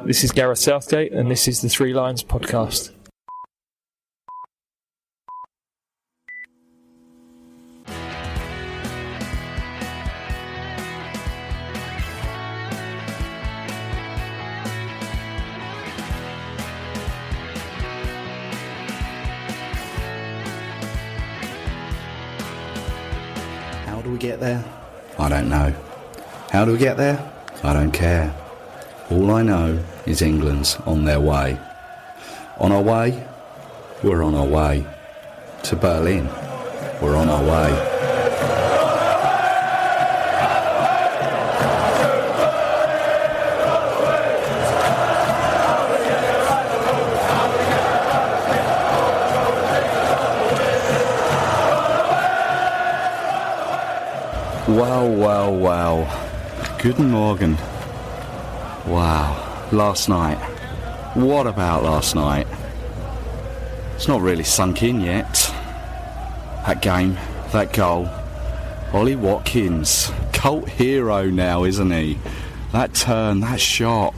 This is Gareth Southgate, and this is the Three Lions podcast. How do we get there? I don't know. How do we get there? I don't care. All I know is England's on their way. On our way? We're on our way. To Berlin? We're on our way. Wow. Guten Morgen. Wow. Last night. What about last night? It's not really sunk in yet. That game, that goal. Ollie Watkins, cult hero now, isn't he? That turn, that shot.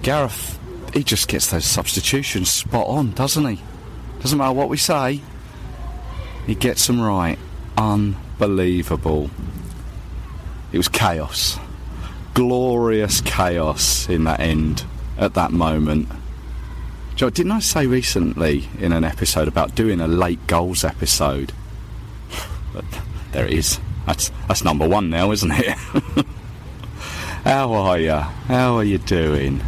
Gareth, he just gets those substitutions spot on, doesn't he? Doesn't matter what we say. He gets them right. Unbelievable. It was chaos. Glorious chaos in that end, at that moment. Joe, didn't I say recently in an episode about doing a late goals episode? But there it is. That's number one now, isn't it? How are you? How are you doing?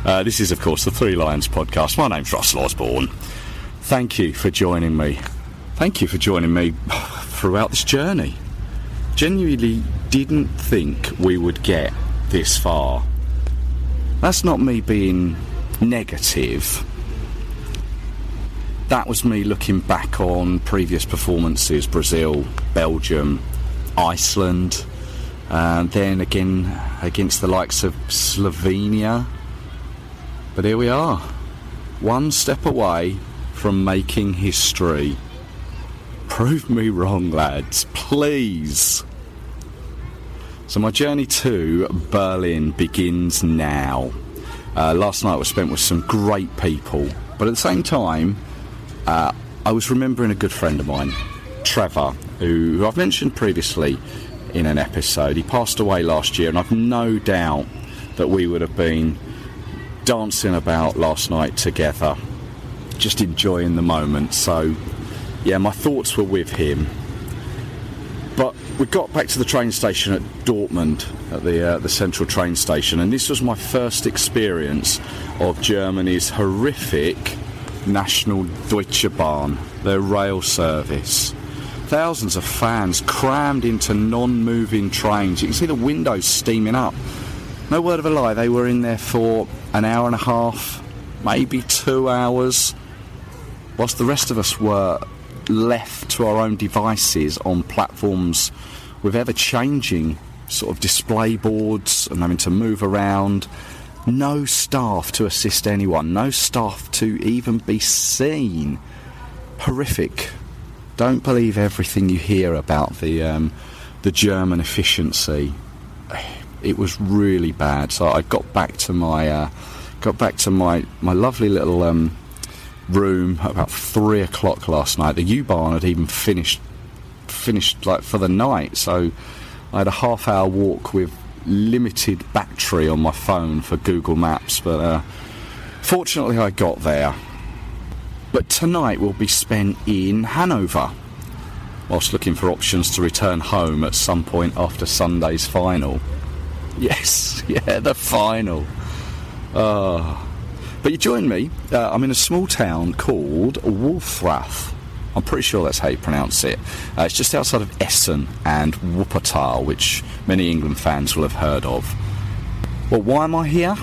This is, of course, the Three Lions podcast. My name's Russell Osborne. Thank you for joining me. Thank you for joining me throughout this journey. Genuinely didn't think we would get this far. That's not me being negative. That was me looking back on previous performances: Brazil, Belgium, Iceland, and then again against the likes of Slovenia. But here we are, one step away from making history. Prove me wrong, lads, please. So my journey to Berlin begins now. Last night was spent with some great people, but at the same time, I was remembering a good friend of mine, Trevor, who I've mentioned previously in an episode. He passed away last year, and I've no doubt that we would have been dancing about last night together, just enjoying the moment. So, yeah, my thoughts were with him. But we got back to the train station at Dortmund, at the central train station, and this was my first experience of Germany's horrific National Deutsche Bahn, their rail service. Thousands of fans crammed into non-moving trains. You can see the windows steaming up. No word of a lie, they were in there for an hour and a half, maybe 2 hours, whilst the rest of us were left to our own devices on platforms with ever-changing sort of display boards and having to move around. No staff to assist anyone, no staff to even be seen. Horrific. Don't believe everything you hear about the German efficiency. It was really bad. So I got back to my lovely little room at about 3 o'clock last night. The U-Bahn had even finished like for the night, so I had a half-hour walk with limited battery on my phone for Google Maps, but fortunately I got there. But tonight will be spent in Hanover, whilst looking for options to return home at some point after Sunday's final. Yes, yeah, the final. But you join me. I'm in a small town called Wolfrath. I'm pretty sure that's how you pronounce it. It's just outside of Essen and Wuppertal, which many England fans will have heard of. Well, why am I here?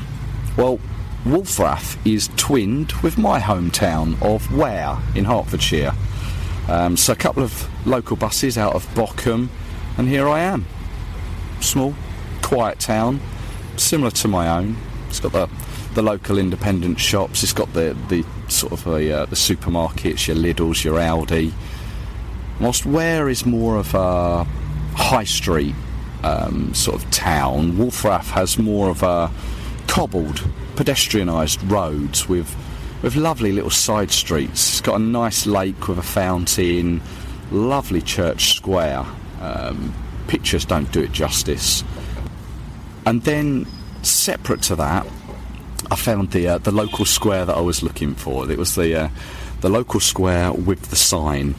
Well, Wolfrath is twinned with my hometown of Ware in Hertfordshire. So a couple of local buses out of Bochum, and here I am. Small, quiet town, similar to my own. It's got the local independent shops. It's got the sort of the supermarkets, your Lidl's, your Aldi. Whilst Ware is more of a high street sort of town, Wolfrath has more of a cobbled, pedestrianised roads with lovely little side streets. It's got a nice lake with a fountain, lovely church square. Pictures don't do it justice. And then, separate to that, I found the local square that I was looking for. It was the local square with the sign.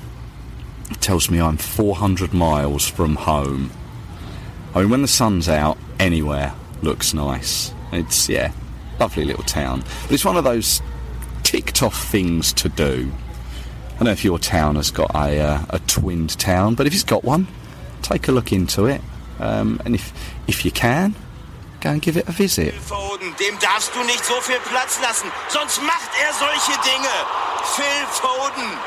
It tells me I'm 400 miles from home. I mean, when the sun's out, anywhere looks nice. It's, lovely little town. But it's one of those ticked off things to do. I don't know if your town has got a twinned town, but if it's got one, take a look into it. And if you can, go and give it a visit. Phil Foden, dem darfst du nicht so viel Platz lassen, sonst macht solche Dinge. Phil Foden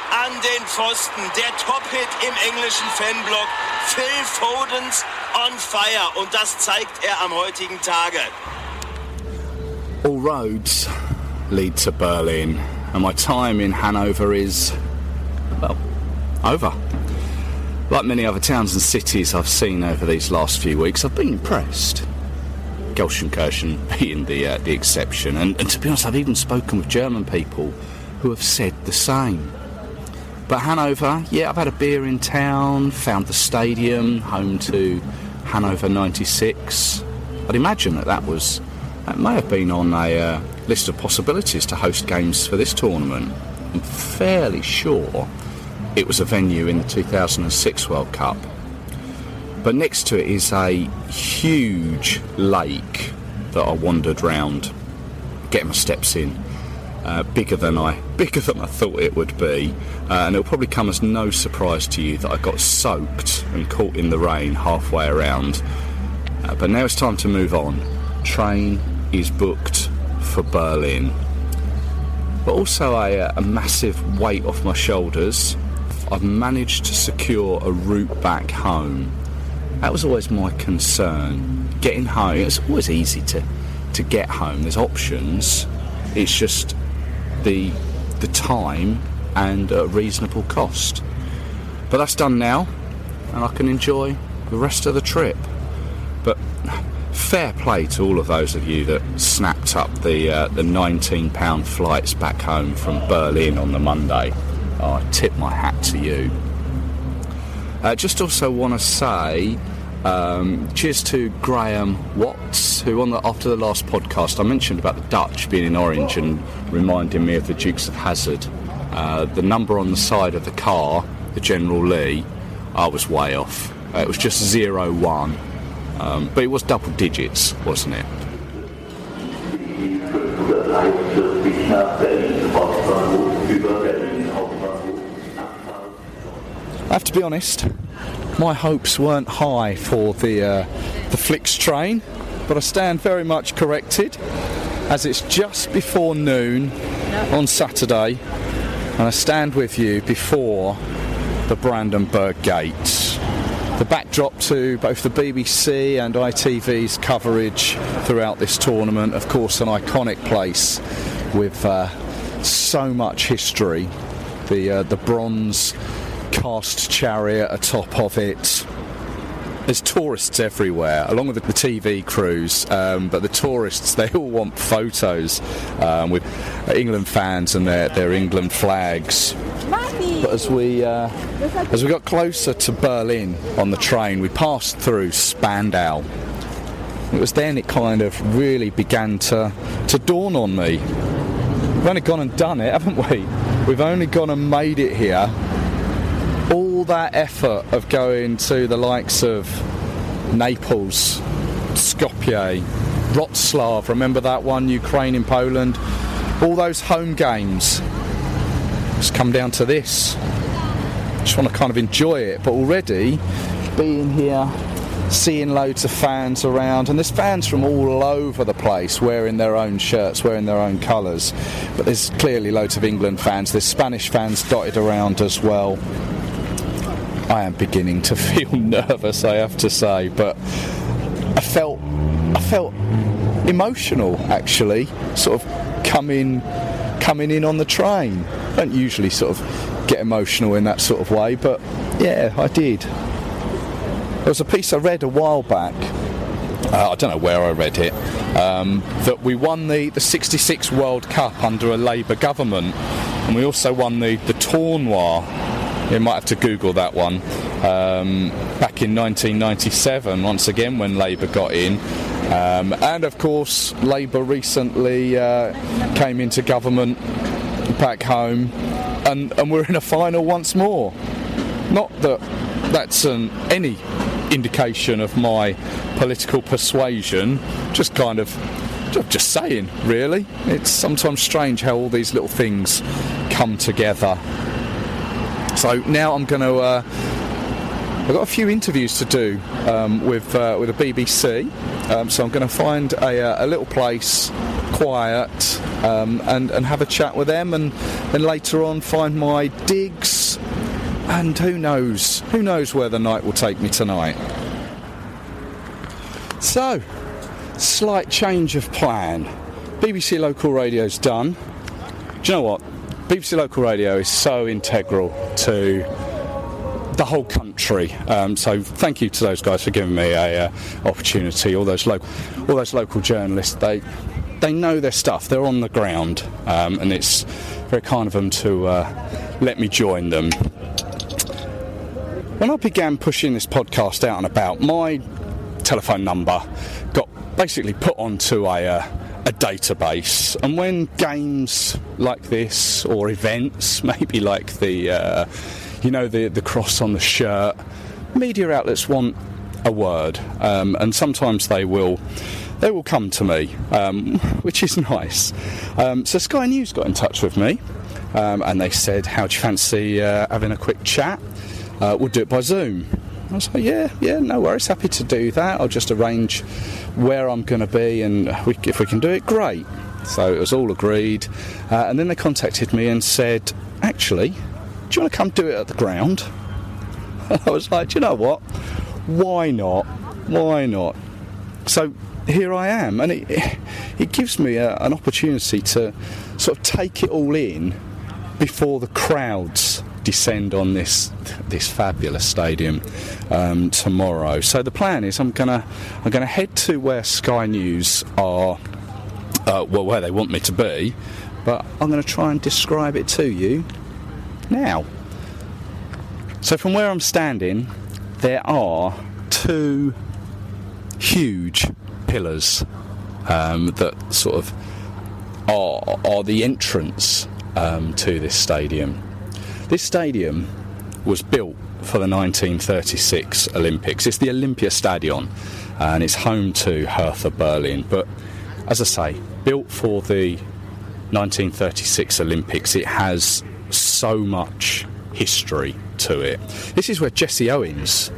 an den Pfosten, der Top-Hit im englischen Fanblock. Phil Fodens on fire, und das zeigt am heutigen Tage. All roads lead to Berlin, and my time in Hanover is, well, over. Like many other towns and cities I've seen over these last few weeks, I've been impressed. Gelsenkirchen being the exception, and to be honest, I've even spoken with German people who have said the same. But Hanover, I've had a beer in town, found the stadium, home to Hanover 96. I'd imagine that may have been on a list of possibilities to host games for this tournament. I'm fairly sure it was a venue in the 2006 World Cup. But next to it is a huge lake that I wandered round, getting my steps in. Bigger than I thought it would be, and it'll probably come as no surprise to you that I got soaked and caught in the rain halfway around. But now it's time to move on. Train is booked for Berlin. But also a massive weight off my shoulders. I've managed to secure a route back home. That was always my concern. Getting home, it's always easy to get home. There's options. It's just the time and a reasonable cost. But that's done now, and I can enjoy the rest of the trip. But fair play to all of those of you that snapped up the £19 flights back home from Berlin on the Monday. I tip my hat to you. Just also want to say cheers to Graham Watts, who after the last podcast I mentioned about the Dutch being in orange and reminding me of the Dukes of Hazzard. The number on the side of the car, the General Lee, I was way off. It was just 01, but it was double digits, wasn't it? I have to be honest, my hopes weren't high for the Flix train, but I stand very much corrected, as it's just before noon on Saturday, and I stand with you before the Brandenburg Gate. The backdrop to both the BBC and ITV's coverage throughout this tournament, of course an iconic place with so much history. The bronze cast chariot atop of it. There's tourists everywhere, along with the TV crews, but the tourists, they all want photos with England fans and their England flags. But as we got closer to Berlin on the train, we passed through Spandau. It was then it kind of really began to dawn on me. We've only gone and done it, haven't we? We've only gone and made it here. All that effort of going to the likes of Naples, Skopje, Wrocław, remember that one, Ukraine in Poland, all those home games, just come down to this. Just want to kind of enjoy it, but already being here, seeing loads of fans around, and there's fans from all over the place wearing their own shirts, wearing their own colours, but there's clearly loads of England fans, there's Spanish fans dotted around as well. I am beginning to feel nervous, I have to say, but I felt emotional actually, sort of coming in on the train. I don't usually sort of get emotional in that sort of way, but yeah, I did. There was a piece I read a while back I don't know where I read it, that we won the 66 World Cup under a Labour government, and we also won the tournoi. You might have to Google that one. Back in 1997, once again, when Labour got in. And of course, Labour recently came into government back home, and we're in a final once more. Not that that's any indication of my political persuasion, just saying, really. It's sometimes strange how all these little things come together. So now I'm going to... I've got a few interviews to do with the BBC, so I'm going to find a little place, quiet, and have a chat with them, and then later on find my digs, and who knows where the night will take me tonight. So, slight change of plan. BBC Local Radio's done. Do you know what? BBC Local Radio is so integral to the whole country, so thank you to those guys for giving me a opportunity. All those local journalists, they know their stuff. They're on the ground, and it's very kind of them to let me join them. When I began pushing this podcast out and about, my telephone number got basically put onto a database, and when games like this, or events maybe like the cross on the shirt, media outlets want a word, and sometimes they will come to me, which is nice. So Sky News got in touch with me, and they said, how do you fancy having a quick chat? We'll do it by Zoom. I was like, yeah, no worries, happy to do that. I'll just arrange where I'm going to be, and if we can do it, great. So it was all agreed, and then they contacted me and said, actually, do you want to come do it at the ground? I was like, do you know what? Why not? So here I am, and it gives me an opportunity to sort of take it all in before the crowds descend on this fabulous stadium tomorrow. So the plan is I'm gonna head to where Sky News are, where they want me to be, but I'm going to try and describe it to you now. So from where I'm standing, there are two huge pillars that sort of are the entrance to this stadium. This stadium was built for the 1936 Olympics. It's the Olympia Stadion, and it's home to Hertha Berlin. But as I say, built for the 1936 Olympics, it has so much history to it. This is where Jesse Owens,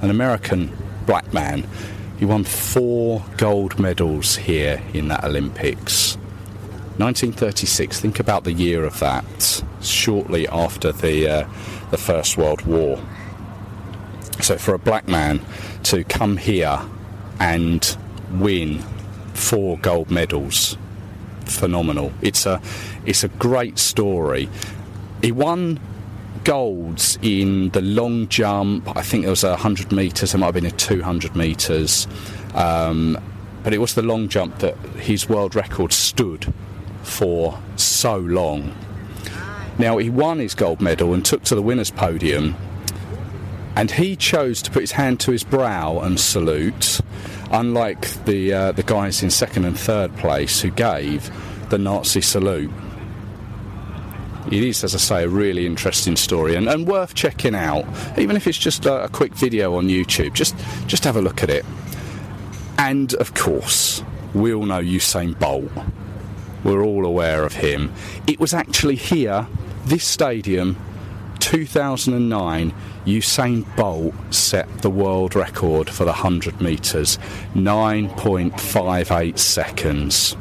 an American black man, he won 4 gold medals here in that Olympics. 1936, think about the year of that, shortly after the First World War. So for a black man to come here and win 4 gold medals, phenomenal. It's a great story. He won golds in the long jump. I think it was 100 metres, it might have been 200 metres, but it was the long jump that his world record stood for so long. Now, he won his gold medal and took to the winner's podium, and he chose to put his hand to his brow and salute, unlike the guys in second and third place who gave the Nazi salute. It is, as I say, a really interesting story and worth checking out. Even if it's just a quick video on YouTube, just have a look at it. And, of course, we all know Usain Bolt. We're all aware of him. It was actually here, this stadium, 2009, Usain Bolt set the world record for the 100 metres, 9.58 seconds.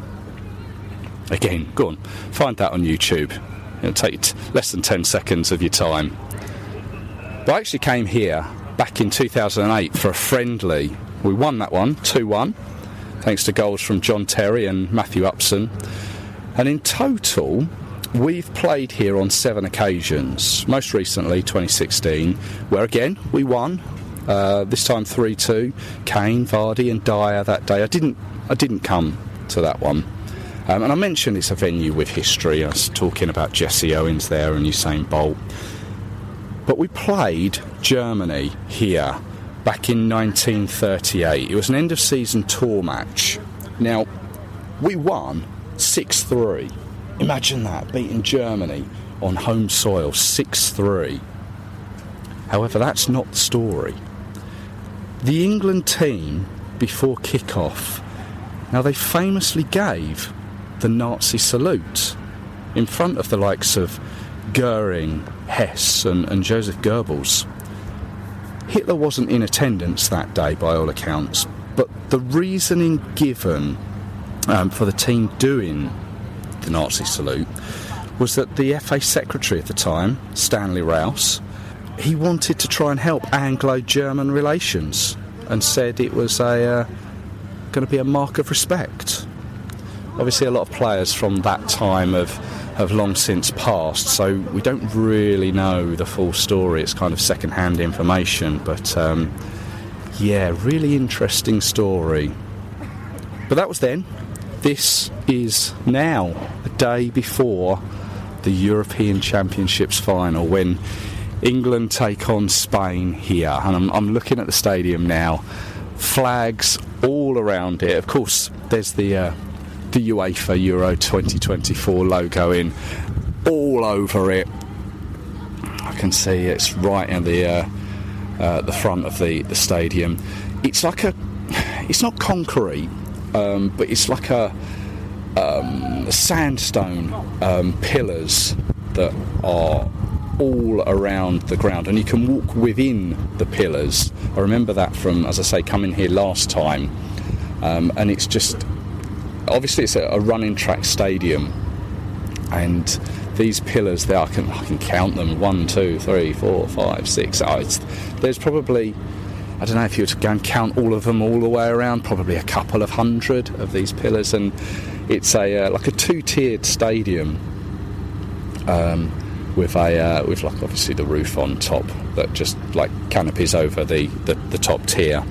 Again, go on, find that on YouTube. It'll take less than 10 seconds of your time. But I actually came here back in 2008 for a friendly. We won that one, 2-1, thanks to goals from John Terry and Matthew Upson. And in total, we've played here on 7 occasions. Most recently, 2016, where again, we won This time 3-2. Kane, Vardy and Dyer that day. I didn't come to that one. And I mentioned it's a venue with history. I was talking about Jesse Owens there and Usain Bolt. But we played Germany here back in 1938. It was an end-of-season tour match. Now, we won 6-3. Imagine that, beating Germany on home soil 6-3. However, that's not the story. The England team, before kick-off, now they famously gave the Nazi salute in front of the likes of Goering, Hess and Joseph Goebbels. Hitler wasn't in attendance that day by all accounts, but the reasoning given for the team doing the Nazi salute was that the FA secretary at the time, Stanley Rouse, he wanted to try and help Anglo-German relations and said it was going to be a mark of respect. Obviously a lot of players from that time have long since passed, so we don't really know the full story. It's kind of second-hand information, but yeah, really interesting story. But that was then. This is now a day before the European Championships final when England take on Spain here, and I'm looking at the stadium now. Flags all around it. Of course, there's the UEFA Euro 2024 logo in all over it. I can see it's right in the front of the stadium. It's like it's not concrete, but it's like a sandstone pillars that are all around the ground, and you can walk within the pillars. I remember that from, as I say, coming here last time, and it's just obviously it's a running track stadium, and these pillars there, I can count them, 1, 2, 3, 4, 5, 6. There's probably, I don't know if you were to go and count all of them all the way around, probably a couple of hundred of these pillars, and it's like a two-tiered stadium. With like obviously the roof on top that just like canopies over the top tier.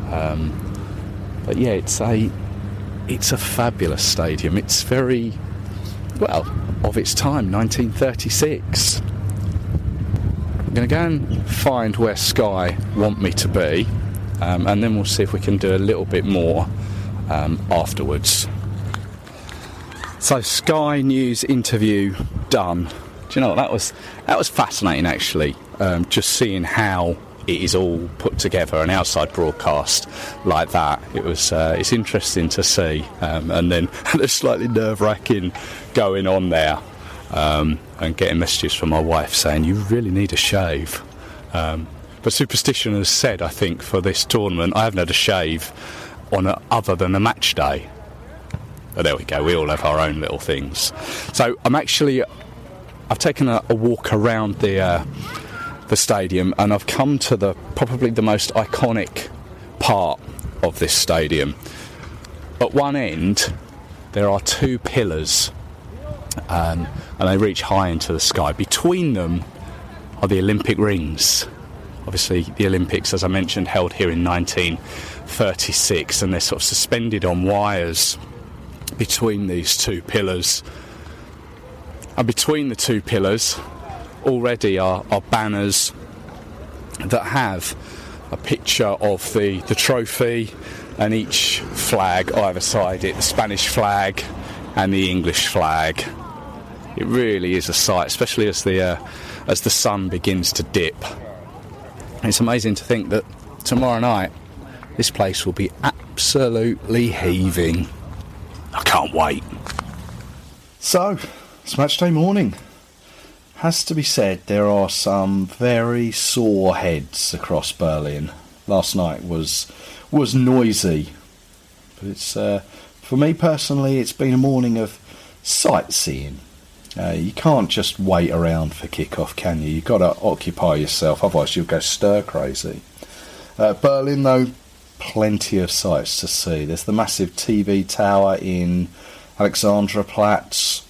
But yeah, it's a fabulous stadium. It's very, well, of its time, 1936. I'm going to go and find where Sky want me to be, and then we'll see if we can do a little bit more afterwards. So Sky News interview done. Do you know what, that was fascinating actually, just seeing how it is all put together, an outside broadcast like that. It was it's interesting to see, and then there's slightly nerve-wracking going on there, and getting messages from my wife saying you really need a shave. But superstition has said, I think, for this tournament I haven't had a shave on other than a match day. But there we go, we all have our own little things. So I've taken a walk around the stadium, and I've come to probably the most iconic part of this stadium. At one end, there are two pillars, and they reach high into the sky. Between them are the Olympic rings. Obviously, the Olympics, as I mentioned, held here in 1936, and they're sort of suspended on wires between these two pillars. And between the two pillars already are banners that have a picture of the trophy and each flag either side it, the Spanish flag and the English flag. It really is a sight, especially as the sun begins to dip. And it's amazing to think that tomorrow night this place will be absolutely heaving. I can't wait. So, it's match day morning. Has to be said, there are some very sore heads across Berlin. Last night was noisy, but it's for me personally, it's been a morning of sightseeing. You can't just wait around for kick-off, can you? You've got to occupy yourself, otherwise you'll go stir crazy. Berlin, though, plenty of sights to see. There's the massive TV tower in Alexanderplatz,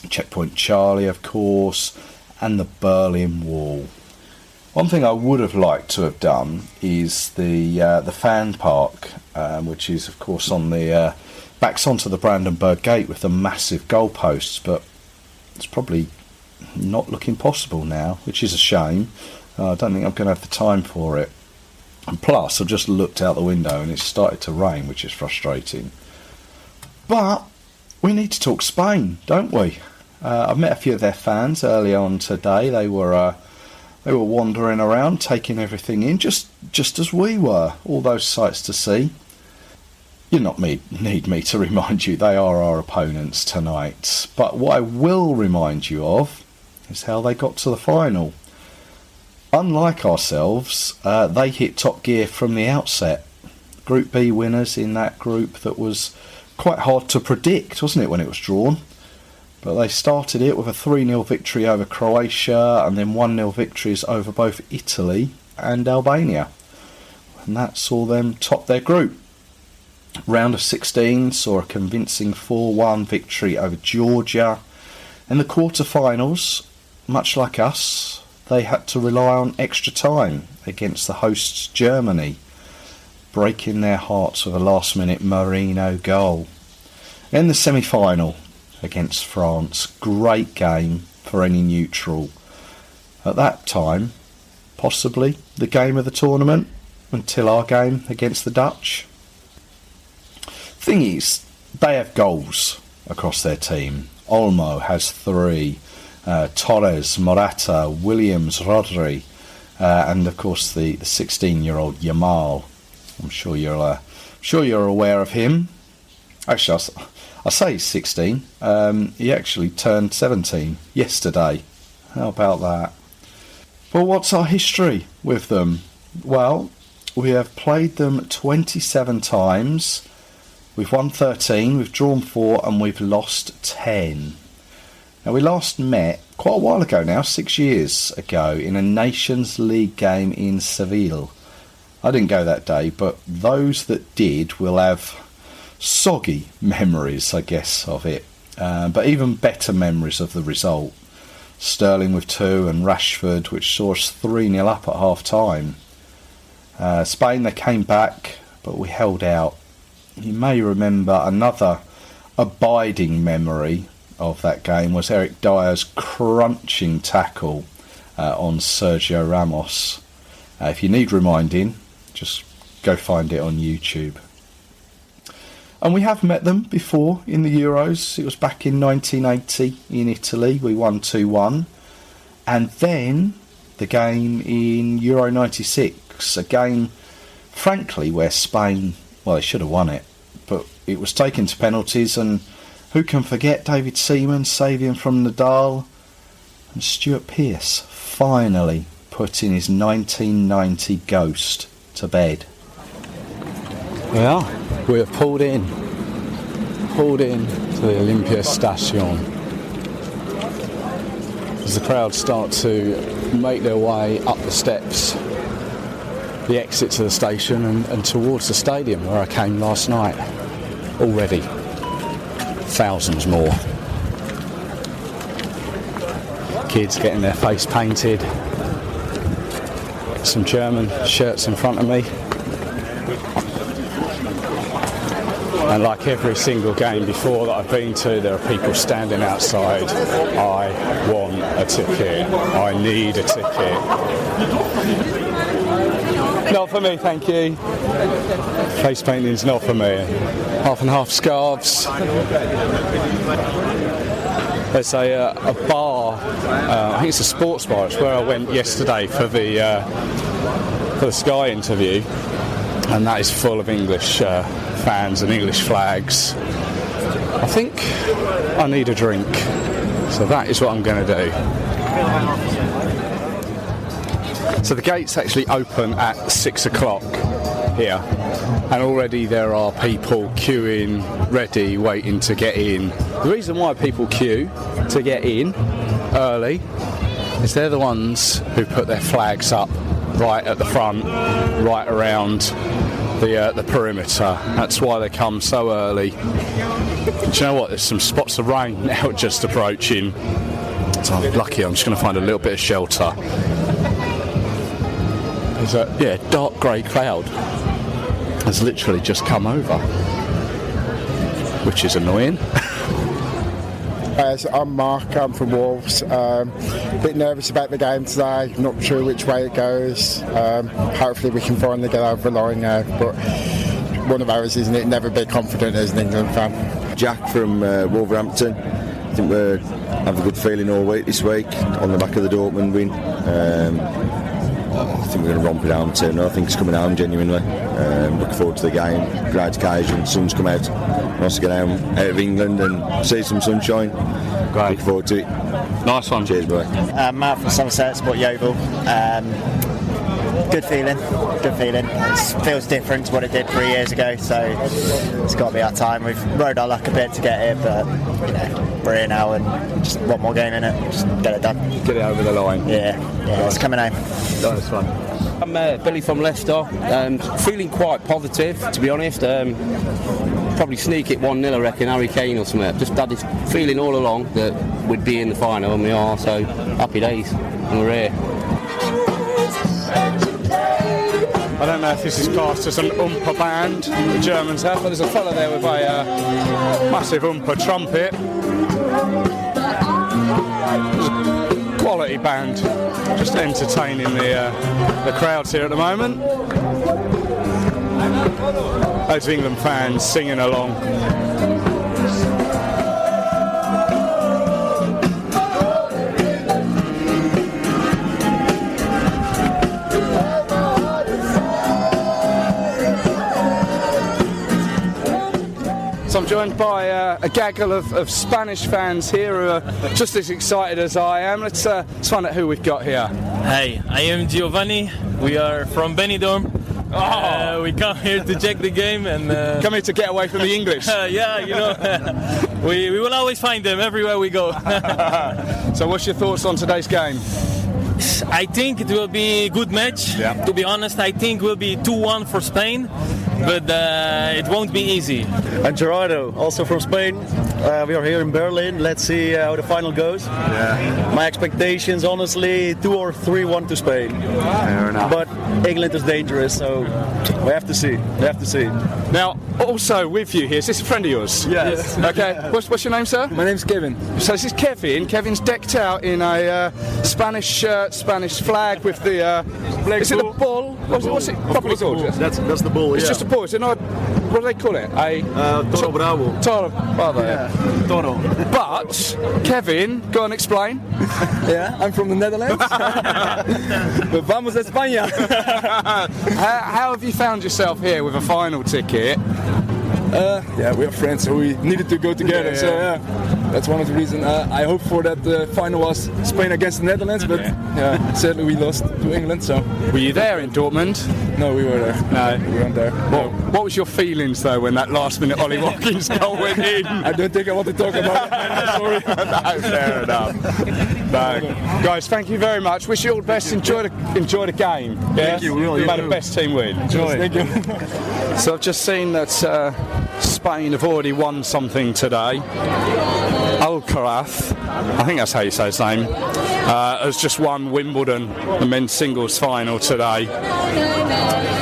Checkpoint Charlie, of course, and the Berlin Wall. One thing I would have liked to have done is the fan park, which is of course on the backs onto the Brandenburg Gate with the massive goalposts, but it's probably not looking possible now, which is a shame. I don't think I'm going to have the time for it. And plus, I've just looked out the window and it's started to rain, which is frustrating. But we need to talk Spain, don't we? I've met a few of their fans earlier on today. They were wandering around, taking everything in, just as we were. All those sights to see. You not need me to remind you they are our opponents tonight. But what I will remind you of is how they got to the final. Unlike ourselves, they hit top gear from the outset. Group B winners in that group that was quite hard to predict, wasn't it, when it was drawn? But they started it with a 3-0 victory over Croatia and then 1-0 victories over both Italy and Albania. And that saw them top their group. Round of 16 saw a convincing 4-1 victory over Georgia. In the quarter-finals, much like us, they had to rely on extra time against the hosts Germany, breaking their hearts with a last-minute Marino goal. In the semi-final against France, great game for any neutral. At that time, possibly the game of the tournament until our game against the Dutch. Thing is, they have goals across their team. Olmo has 3. Torres, Morata, Williams, Rodri, and of course the 16-year-old Yamal. I'm sure you're aware of him. Actually, I say he's 16. He actually turned 17 yesterday. How about that? But what's our history with them? Well, we have played them 27 times. We've won 13, we've drawn 4, and we've lost 10. Now, we last met quite a while ago now, 6 years ago, in a Nations League game in Seville. I didn't go that day, but those that did will have soggy memories, I guess, of it. But even better memories of the result. Sterling with 2 and Rashford, which saw us 3-0 up at half-time. Spain, they came back, but we held out. You may remember another abiding memory of that game was Eric Dyer's crunching tackle on Sergio Ramos. If you need reminding, just go find it on YouTube. And we have met them before in the Euros. It was back in 1980 in Italy. We won 2-1. And then the game in Euro 96, a game, frankly, where Spain, well, they should have won it, but it was taken to penalties, and who can forget David Seaman saving from Nadal, and Stuart Pearce finally putting his 1990 ghost to bed. Well, we have pulled in to the Olympia Station as the crowd start to make their way up the steps, the exit to the station and towards the stadium where I came last night. Already thousands more kids getting their face painted, some German shirts in front of me, and like every single game before that I've been to, there are people standing outside. I want a ticket, I need a ticket. Not for me, thank you. Face painting's not for me. Half and half scarves. There's a bar, I think it's a sports bar, it's where I went yesterday for the Sky interview, and that is full of English fans and English flags. I think I need a drink, so that is what I'm going to do. So the gates actually open at 6 o'clock here, and already there are people queuing, ready, waiting to get in. The reason why people queue to get in early is they're the ones who put their flags up right at the front, right around the perimeter. That's why they come so early. Do you know what? There's some spots of rain now just approaching. So I'm lucky, I'm just going to find a little bit of shelter. There's a dark grey cloud has literally just come over, which is annoying. So I'm Mark, I'm from Wolves. Bit nervous about the game today, not sure which way it goes. Hopefully we can finally get over the line now, but one of ours, isn't it? Never be confident as an England fan. Jack from Wolverhampton. I think we have a good feeling all week this week on the back of the Dortmund win. I think we're going to romp it home too. I think it's coming home genuinely. Looking forward to the game. Great occasion. Sun's come out. Nice to get out of England and see some sunshine. Great. Looking forward to it. Nice one. Cheers, boy. Matt from Somerset, support Yeovil. Good feeling. It feels different to what it did 3 years ago, so it's got to be our time. We've rode our luck a bit to get here, but we're here now and just one more game in it, just get it done. Get it over the line. Yeah, it's coming home. Nice one. I'm Billy from Leicester. Feeling quite positive, to be honest. Probably sneak it 1-0, I reckon, Harry Kane or something. Just had this feeling all along that we'd be in the final, and we are, so happy days, and we're here. I don't know if this is classed as an oompa band the Germans have, but there's a fella there with a massive oompa trumpet. Quality band, just entertaining the crowds here at the moment. Loads of England fans singing along. So I'm joined by a gaggle of Spanish fans here who are just as excited as I am. Let's find out who we've got here. Hey, I am Giovanni. We are from Benidorm. We come here to check the game and... Come here to get away from the English. We will always find them everywhere we go. So what's your thoughts on today's game? I think it will be a good match. Yeah. To be honest, I think it will be 2-1 for Spain, but it won't be easy. And Gerardo, also from Spain. We are here in Berlin. Let's see how the final goes. Yeah. My expectations, honestly, 2 or 3-1 to Spain. Fair enough. But England is dangerous, so we have to see. Now, also with you here, is this a friend of yours? Yes. Okay. What's your name, sir? My name's Kevin. So this is Kevin. Kevin's decked out in a Spanish shirt, Spanish flag with the... is it a bull? What's it properly called? That's the bull, It's just a bull. Is it not... What do they call it? Toro Bravo. Toro Bravo. Yeah. Toro. But, Kevin, go and explain. Yeah, I'm from the Netherlands. But vamos a España. How have you found yourself here with a final ticket? We are friends, so we needed to go together. Yeah. So that's one of the reasons. I hoped for that the final was Spain against the Netherlands, but sadly we lost to England. So were you there in Dortmund? No, we were there. No, we weren't there. What was your feelings though when that last-minute Ollie Watkins goal went in? I don't think I want to talk about it. Sorry. No, fair enough. No. Guys, thank you very much. Wish you all the best. Enjoy the game. Yeah? Thank you. Really, May the best team win. Enjoy. Thank you. So I've just seen that Spain have already won something today. Alcaraz, I think that's how you say his name, has just won Wimbledon, the men's singles final today.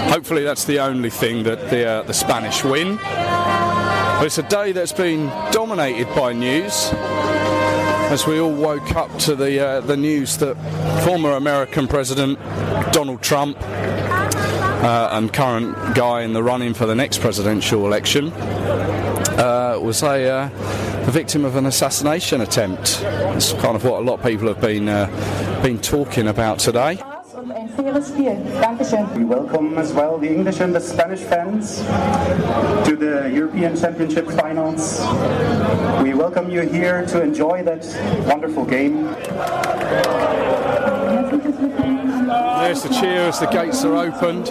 Hopefully that's the only thing that the Spanish win. But it's a day that's been dominated by news, as we all woke up to the news that former American President Donald Trump and current guy in the running for the next presidential election was a victim of an assassination attempt. It's kind of what a lot of people have been talking about today. We welcome as well the English and the Spanish fans to the European Championship finals. We welcome you here to enjoy that wonderful game. There's the cheer as the gates are opened,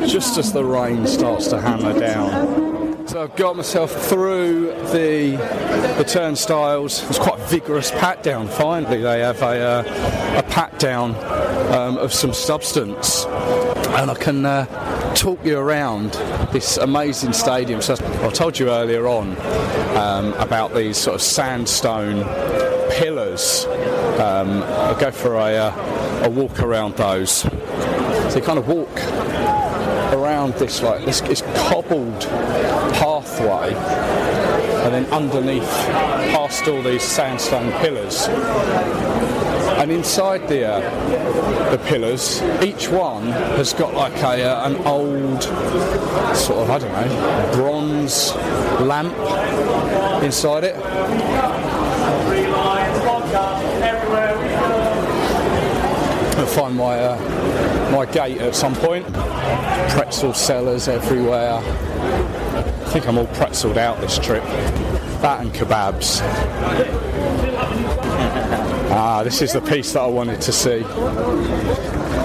just as the rain starts to hammer down. So I've got myself through the turnstiles. It's quite a vigorous pat down. Finally, they have a pat down of some substance, and I can talk you around this amazing stadium. So I told you earlier on about these sort of sandstone pillars. I'll go for a walk around those. So you kind of walk around this like this cobbled pathway, and then underneath, past all these sandstone pillars. And inside the pillars, each one has got like an old sort of, I don't know, bronze lamp inside it. I'll find my gate at some point. Pretzel sellers everywhere. I think I'm all pretzeled out this trip. That and kebabs. This is the piece that I wanted to see.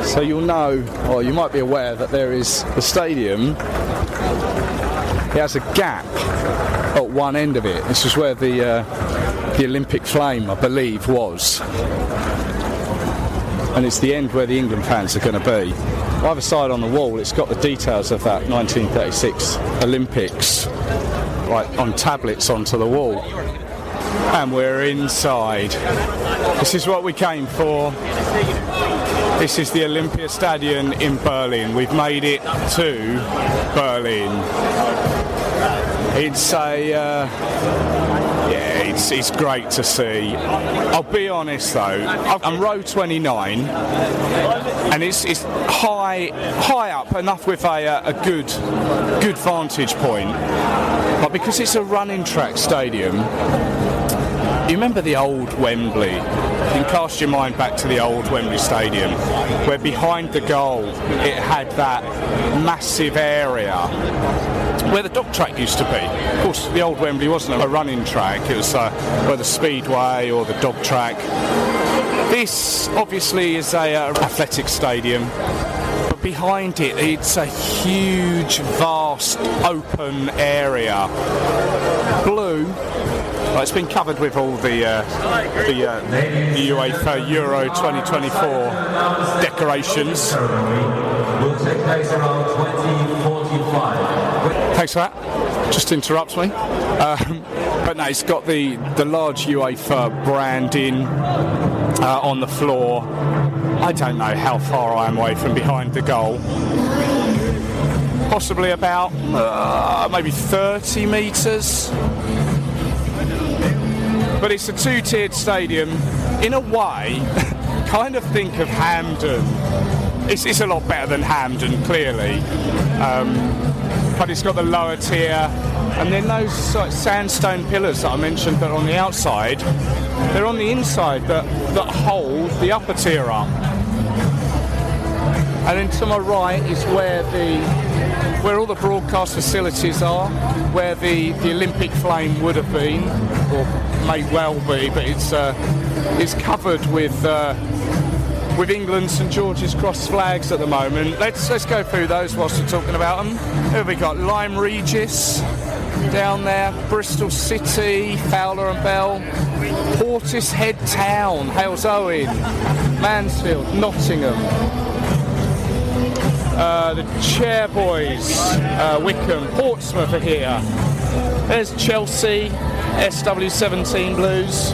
So you'll know, or you might be aware, that there is the stadium. It has a gap at one end of it. This is where the Olympic flame, I believe, was. And it's the end where the England fans are going to be. Either side on the wall, it's got the details of that 1936 Olympics, like on tablets onto the wall. And we're inside. This is what we came for. This is the Olympia Stadion in Berlin. We've made it to Berlin. It's it's great to see. I'll be honest though, I'm row 29, and it's high up enough with a good vantage point. But because it's a running track stadium, you remember the old Wembley? You can cast your mind back to the old Wembley Stadium, where behind the goal it had that massive area where the dog track used to be. Of course, the old Wembley wasn't a running track, it was where the speedway or the dog track. This obviously is a athletic stadium, but behind it, it's a huge, vast, open area. Blue. Well, it's been covered with all the UEFA Euro 2024 decorations. Will take place around 2045. Thanks for that. Just interrupts me. But no, it's got the large UEFA branding on the floor. I don't know how far I am away from behind the goal. Possibly about maybe 30 metres. But it's a two-tiered stadium. In a way, kind of think of Hampden. It's a lot better than Hampden, clearly. But it's got the lower tier. And then those sandstone pillars that I mentioned that are on the outside, they're on the inside that hold the upper tier up. And then to my right is where all the broadcast facilities are, where the Olympic flame would have been, or may well be, but it's covered with England St George's Cross flags at the moment. Let's go through those whilst we're talking about them. Here we got Lyme Regis down there, Bristol City, Fowler and Bell, Portishead Town, Hales Owen, Mansfield, Nottingham. The Chairboys, Wickham, Portsmouth are here. There's Chelsea, SW17 Blues.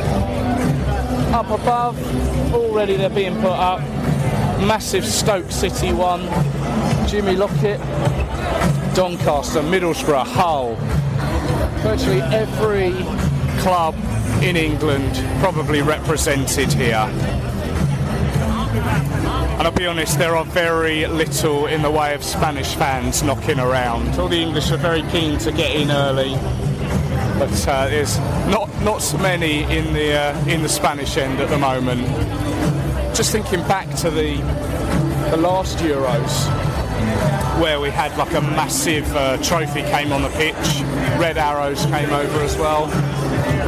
Up above, already they're being put up. Massive Stoke City one. Jimmy Lockett, Doncaster, Middlesbrough, Hull. Virtually every club in England probably represented here. And I'll be honest, there are very little in the way of Spanish fans knocking around. All the English are very keen to get in early, but there's not so many in the Spanish end at the moment. Just thinking back to the last Euros, where we had like a massive trophy came on the pitch, red arrows came over as well.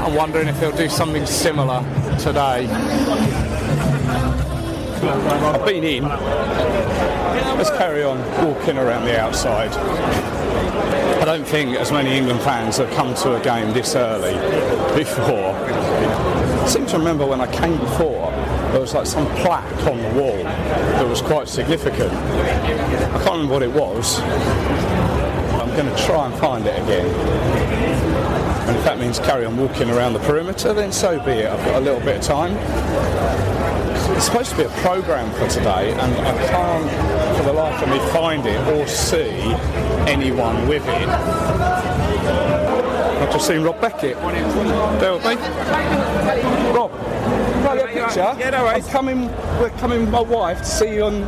I'm wondering if they'll do something similar today. I've been in. Let's carry on walking around the outside. I don't think as many England fans have come to a game this early before. I seem to remember when I came before, there was like some plaque on the wall that was quite significant. I can't remember what it was. I'm going to try and find it again. And if that means carry on walking around the perimeter, then so be it. I've got a little bit of time. It's supposed to be a programme for today, and I can't for the life of me find it or see anyone with it. I've just seen Rob Beckett. Bear with me. Rob, can I get a picture? Yeah, no worries. We're coming with my wife to see you on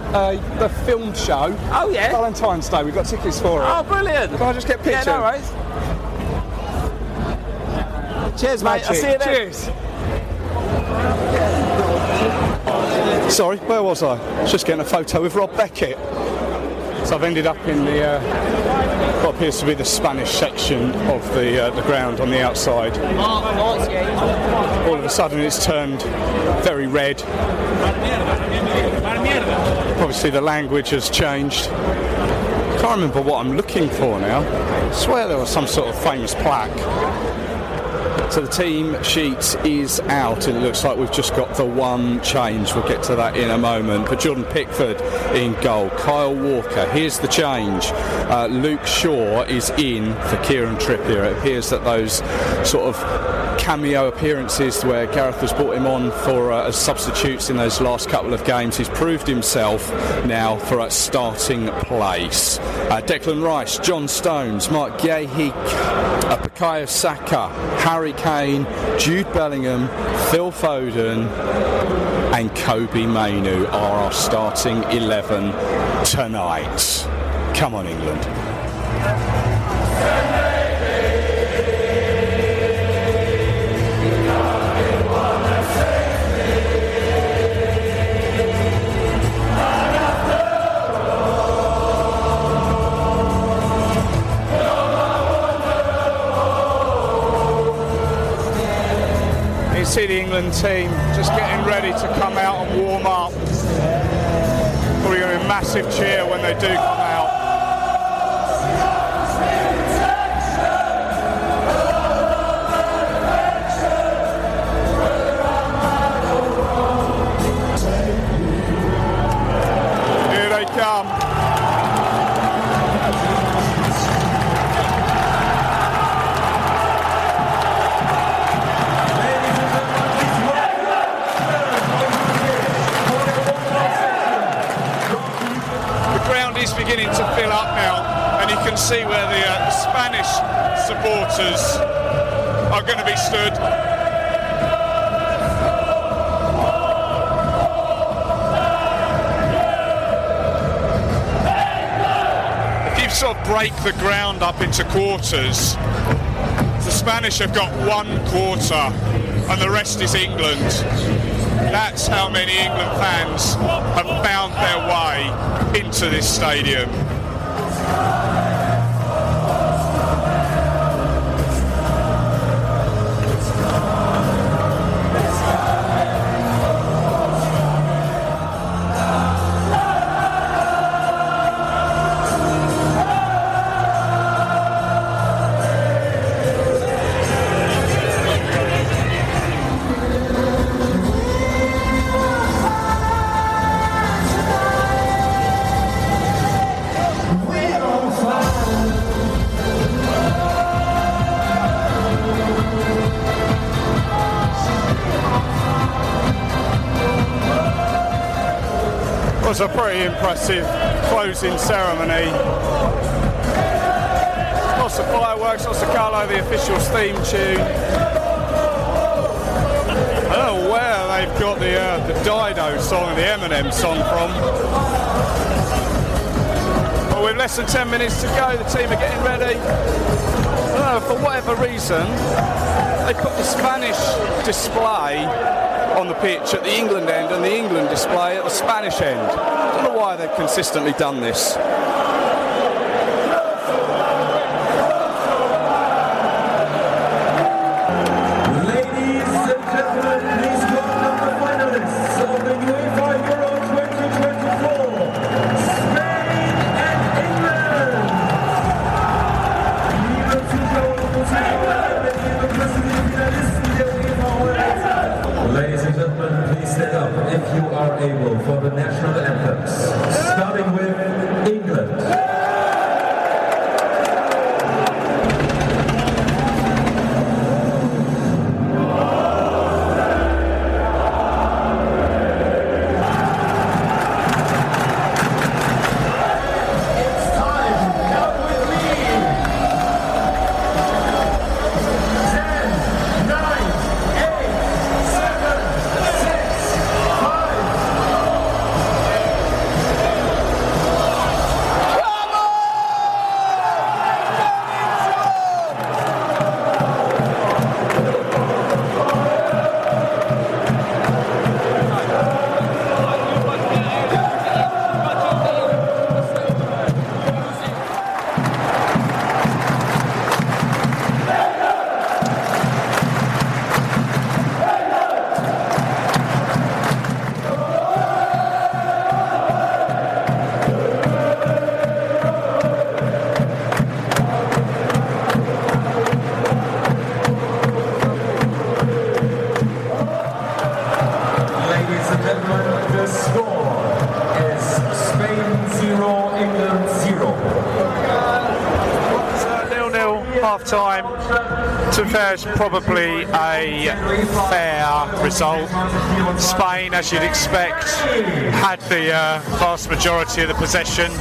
the film show. Oh, yeah? Valentine's Day. We've got tickets for it. Oh, brilliant. Can I just get a picture? Yeah, no worries. Cheers, mate. I'll see you then. Cheers. Sorry, where was I? I was just getting a photo with Rob Beckett. So I've ended up in the what appears to be the Spanish section of the ground on the outside. All of a sudden it's turned very red. Obviously the language has changed. I can't remember what I'm looking for now. I swear there was some sort of famous plaque. So the team sheet is out, and it looks like we've just got the one change. We'll get to that in a moment. But Jordan Pickford in goal. Kyle Walker, here's the change. Luke Shaw is in for Kieran Trippier. It appears that those sort of cameo appearances where Gareth has brought him on for as substitutes in those last couple of games, he's proved himself now for a starting place. Declan Rice, John Stones, Mark Gahey, Bukayo Saka, Harry Kane, Jude Bellingham, Phil Foden and Kobe Mainu are our starting 11 tonight. Come on, England. You see the England team just getting ready to come out and warm up. Probably going to be a massive cheer when they do come out. Here they come. Is beginning to fill up now, and you can see where the Spanish supporters are going to be stood. If you sort of break the ground up into quarters, the Spanish have got one quarter and the rest is England. That's how many England fans have found their way into this stadium. It was a pretty impressive closing ceremony. Lots of fireworks, lots of colour, the official theme tune. I don't know where they've got the Dido song and the Eminem song from. But with less than 10 minutes to go, the team are getting ready. I don't know, for whatever reason, they put the Spanish display on the pitch at the England end and the England display at the Spanish end. I don't know why they've consistently done this. Ladies and gentlemen, please welcome the finalists of the UEFA Euro 2024, Spain and England. Liebe Zuschauer und Zuschauer, liebe Präsidenten, Finalisten der UEFA heute. Ladies and gentlemen, please stand up if you are able for the national anthems, starting with England. half-time, to be fair, it's probably a fair result. Spain, as you'd expect, had the vast majority of the possession.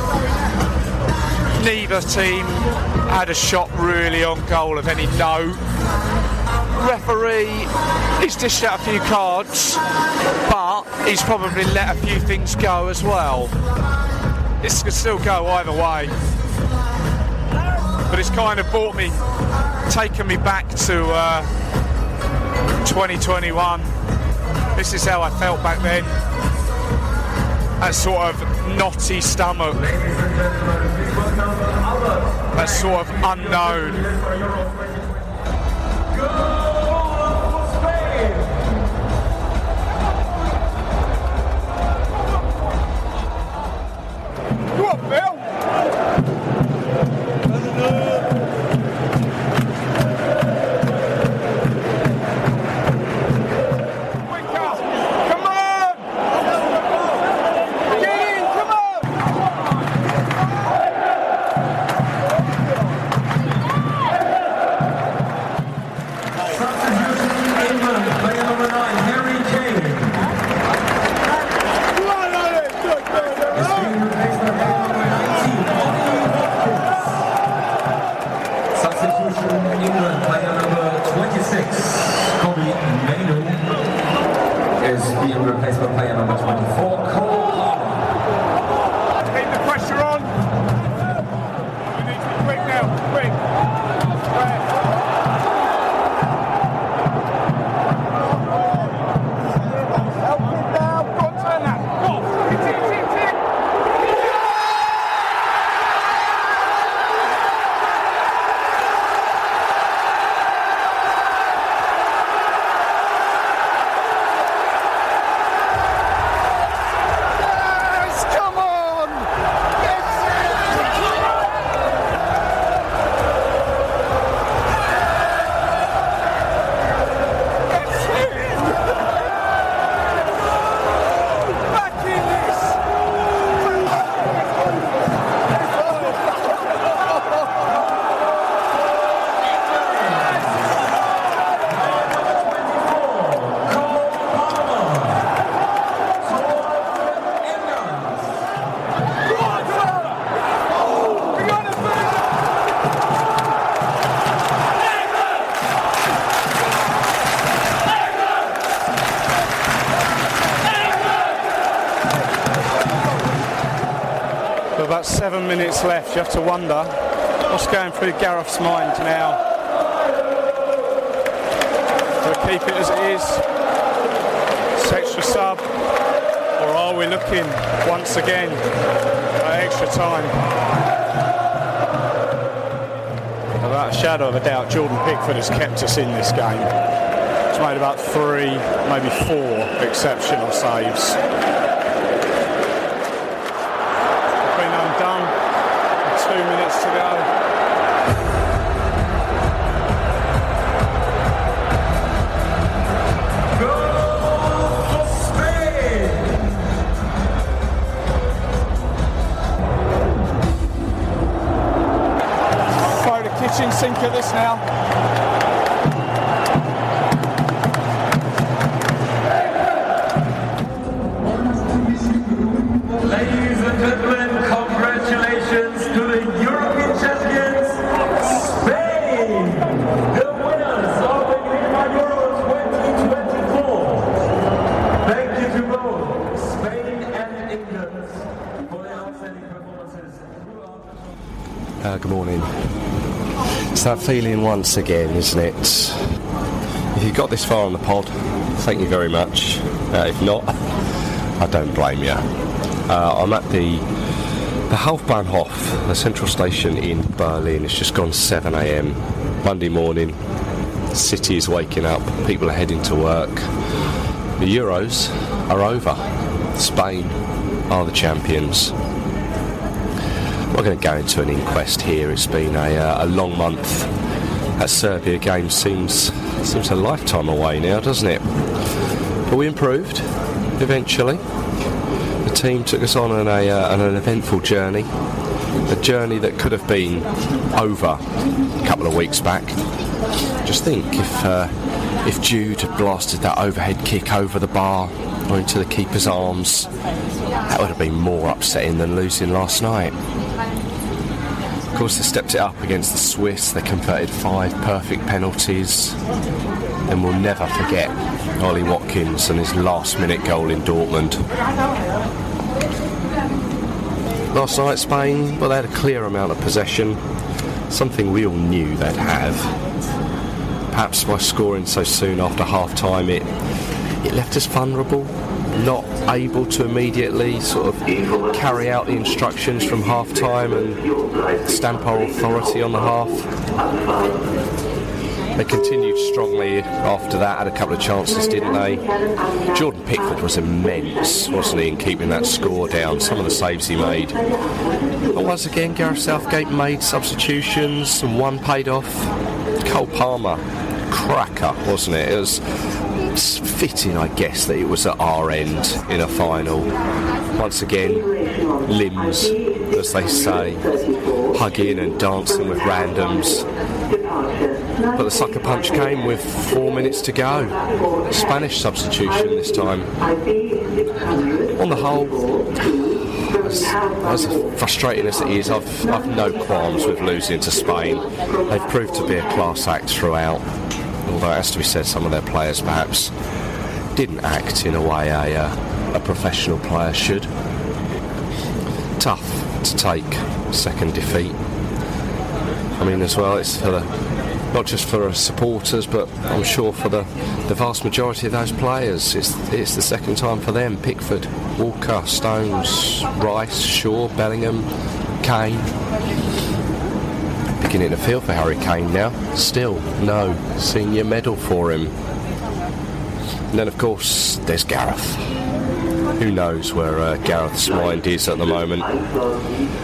Neither team had a shot really on goal of any note. Referee, he's dished out a few cards, but he's probably let a few things go as well. This could still go either way, but it's kind of taken me back to 2021. This is how I felt back then. That sort of knotty stomach, that sort of unknown. About 7 minutes left, you have to wonder what's going through Gareth's mind now. Do we keep it as it is? It's extra sub, or are we looking once again at extra time? Without a shadow of a doubt, Jordan Pickford has kept us in this game. He's made about 3, maybe 4 exceptional saves. Done. 2 minutes to go. Goal for Spain! Throw the kitchen sink at this now. Ladies and gentlemen, congratulations to the European champions, Spain, the winners of the UEFA Euro 2024. Thank you to both Spain and England for their outstanding performances throughout. Good morning. It's that feeling once again, isn't it? If you got this far on the pod, thank you very much. If not, I don't blame you. I'm at the Hauptbahnhof, the central station in Berlin. It's just gone 7 a.m. Monday morning. The city is waking up. People are heading to work. The Euros are over. Spain are the champions. I'm not going to go into an inquest here. It's been a long month. That Serbia game seems a lifetime away now, doesn't it? But we improved eventually. The team took us on an eventful journey. A journey that could have been over a couple of weeks back. Just think if Jude had blasted that overhead kick over the bar or into the keeper's arms, that would have been more upsetting than losing last night. Of course, they stepped it up against the Swiss. They converted 5 perfect penalties. And we'll never forget Ollie Watkins and his last-minute goal in Dortmund. Last night, Spain, well, they had a clear amount of possession, something we all knew they'd have. Perhaps by scoring so soon after half-time, it left us vulnerable, not able to immediately sort of carry out the instructions from half-time and stamp our authority on the half. They continued strongly after that, had a couple of chances, didn't they? Jordan Pickford was immense, wasn't he, in keeping that score down, some of the saves he made. But once again, Gareth Southgate made substitutions and one paid off. Cole Palmer, cracker, wasn't it? It was fitting, I guess, that it was at our end in a final. Once again, limbs, as they say, hugging and dancing with randoms. But the sucker punch came with 4 minutes to go. Spanish substitution this time. On the whole, as frustrating as it is, I've no qualms with losing to Spain. They've proved to be a class act throughout. Although it has to be said, some of their players perhaps didn't act in a way a professional player should. Tough to take second defeat. I mean, as well, it's for not just for the supporters, but I'm sure for the vast majority of those players. It's the second time for them. Pickford, Walker, Stones, Rice, Shaw, Bellingham, Kane. Beginning to feel for Harry Kane now. Still no senior medal for him. And then, of course, there's Gareth. Who knows where Gareth's mind is at the moment.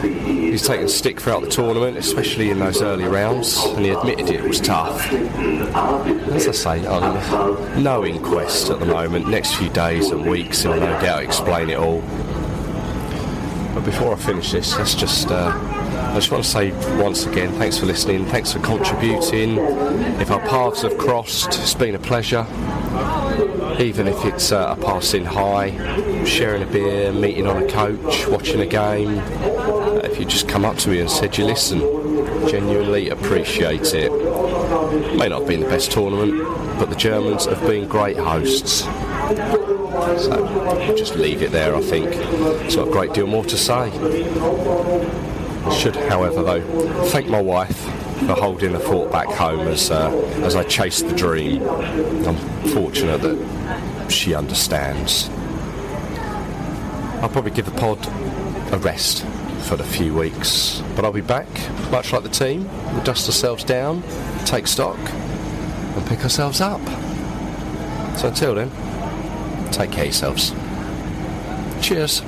He's taken stick throughout the tournament, especially in those early rounds, and he admitted it was tough. As I say, no inquest at the moment. Next few days and weeks, he'll no doubt explain it all. But before I finish this, I just want to say once again, thanks for listening, thanks for contributing. If our paths have crossed, it's been a pleasure. Even if it's a passing hi, sharing a beer, meeting on a coach, watching a game. If you just come up to me and said you listen, genuinely appreciate it. May not have been the best tournament, but the Germans have been great hosts. So just leave it there, I think. It's not a great deal more to say. I should, however, though, thank my wife for holding the fort back home as I chased the dream. I'm fortunate that she understands. I'll probably give the pod a rest for the few weeks, but I'll be back, much like the team. We'll dust ourselves down, take stock, and pick ourselves up. So until then, take care of yourselves. Cheers.